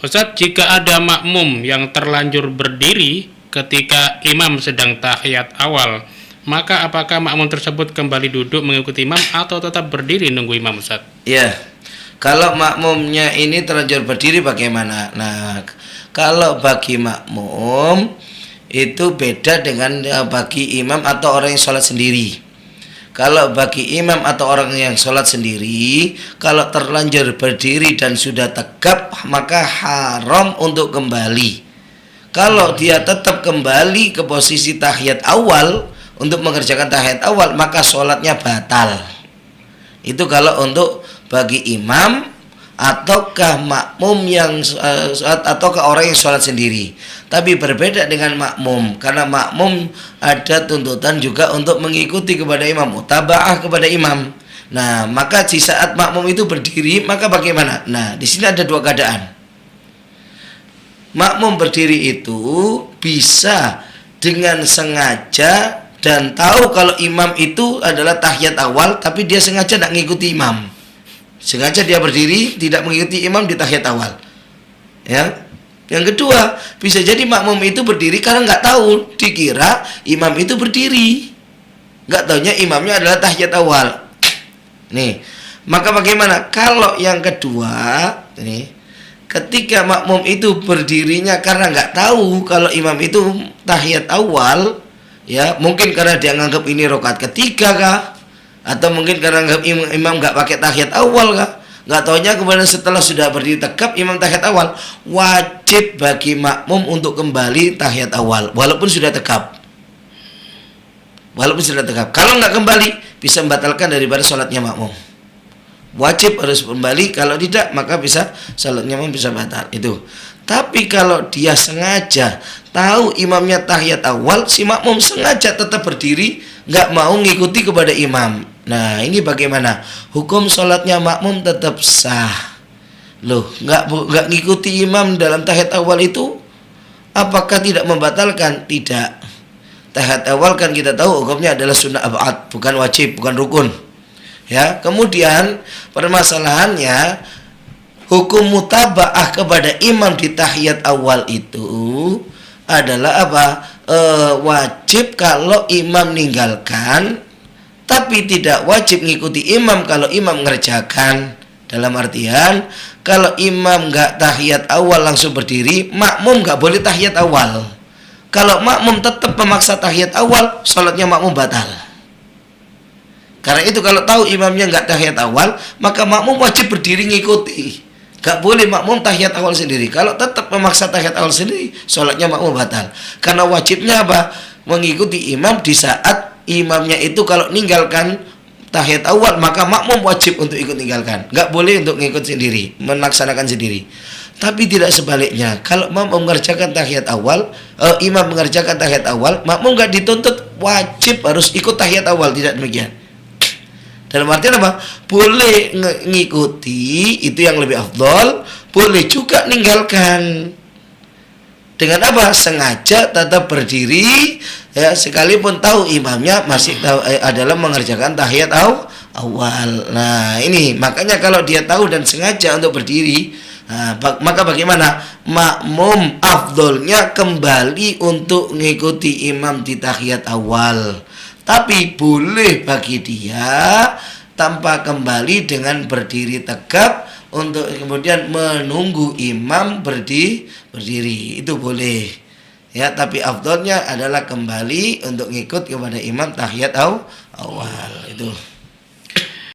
Ustadz, jika ada makmum yang terlanjur berdiri ketika imam sedang tahiyat awal, maka apakah makmum tersebut kembali duduk mengikuti imam atau tetap berdiri nunggu imam, Ustadz? Ya, kalau makmumnya ini terlanjur berdiri bagaimana? Nah, kalau bagi makmum itu beda dengan bagi imam atau orang yang sholat sendiri. Kalau bagi imam atau orang yang sholat sendiri, kalau terlanjur berdiri dan sudah tegap, maka haram untuk kembali. Kalau dia tetap kembali ke posisi tahiyat awal untuk mengerjakan tahiyat awal, maka sholatnya batal. Itu kalau untuk bagi imam ataukah makmum yang ataukah orang yang sholat sendiri. Tapi berbeda dengan makmum, karena makmum ada tuntutan juga untuk mengikuti kepada imam, mutaba'ah kepada imam. Nah, maka di saat makmum itu berdiri, maka bagaimana? Nah, di sini ada dua keadaan. Makmum berdiri itu bisa dengan sengaja dan tahu kalau imam itu adalah tahiyat awal, tapi dia sengaja tidak mengikuti imam. Sengaja dia berdiri tidak mengikuti imam di tahiyat awal. Ya. Yang kedua, bisa jadi makmum itu berdiri karena nggak tahu, dikira imam itu berdiri. Nggak taunya imamnya adalah tahiyat awal. Nih, maka bagaimana? Kalau yang kedua, nih, ketika makmum itu berdirinya karena nggak tahu kalau imam itu tahiyat awal, ya mungkin karena dia nganggap ini rakaat ketiga kah? Atau mungkin karena imam nggak pakai tahiyat awal kah? Nggak taunya kemudian setelah sudah berdiri tegap imam tahiyat awal, wajib bagi makmum untuk kembali tahiyat awal walaupun sudah tegap. Walaupun sudah tegap. Kalau nggak kembali bisa membatalkan daripada sholatnya makmum. Wajib harus kembali, kalau tidak maka bisa sholatnya makmum bisa batal. Itu. Tapi kalau dia sengaja tahu imamnya tahiyat awal, si makmum sengaja tetap berdiri, nggak mau ngikuti kepada imam. Nah, ini bagaimana? Hukum sholatnya makmum tetap sah. Loh, nggak ngikuti imam dalam tahiyat awal itu, apakah tidak membatalkan? Tidak. Tahiyat awal kan kita tahu hukumnya adalah sunnah ab'ad, bukan wajib, bukan rukun. Ya, kemudian permasalahannya hukum mutaba'ah kepada imam di tahiyat awal itu adalah apa? Wajib kalau imam meninggalkan, tapi tidak wajib mengikuti imam kalau imam mengerjakan. Dalam artian, kalau imam nggak tahiyat awal langsung berdiri, makmum nggak boleh tahiyat awal. Kalau makmum tetap memaksa tahiyat awal, sholatnya makmum batal. Karena itu kalau tahu imamnya nggak tahiyat awal, maka makmum wajib berdiri ngikuti. Gak boleh makmum tahiyat awal sendiri. Kalau tetap memaksa tahiyat awal sendiri, sholatnya makmum batal. Karena wajibnya apa? Mengikuti imam di saat imamnya itu kalau ninggalkan tahiyat awal, maka makmum wajib untuk ikut tinggalkan. Gak boleh untuk ngikut sendiri, melaksanakan sendiri. Tapi tidak sebaliknya. Kalau makmum mengerjakan tahiyat awal, imam mengerjakan tahiyat awal, makmum gak dituntut wajib harus ikut tahiyat awal. Tidak demikian. Dalam artian apa? Boleh ngikuti, itu yang lebih afdol. Boleh juga ninggalkan. Dengan apa? Sengaja tetap berdiri, ya, sekalipun tahu imamnya masih adalah mengerjakan tahiyat awal. Nah, ini makanya kalau dia tahu dan sengaja untuk berdiri, nah, maka bagaimana? Makmum afdolnya kembali untuk mengikuti imam di tahiyat awal. Tapi boleh bagi dia tanpa kembali dengan berdiri tegap untuk kemudian menunggu imam berdiri. Itu boleh. Ya, tapi afdolnya adalah kembali untuk ngikut kepada imam tahiyat awal. Itu.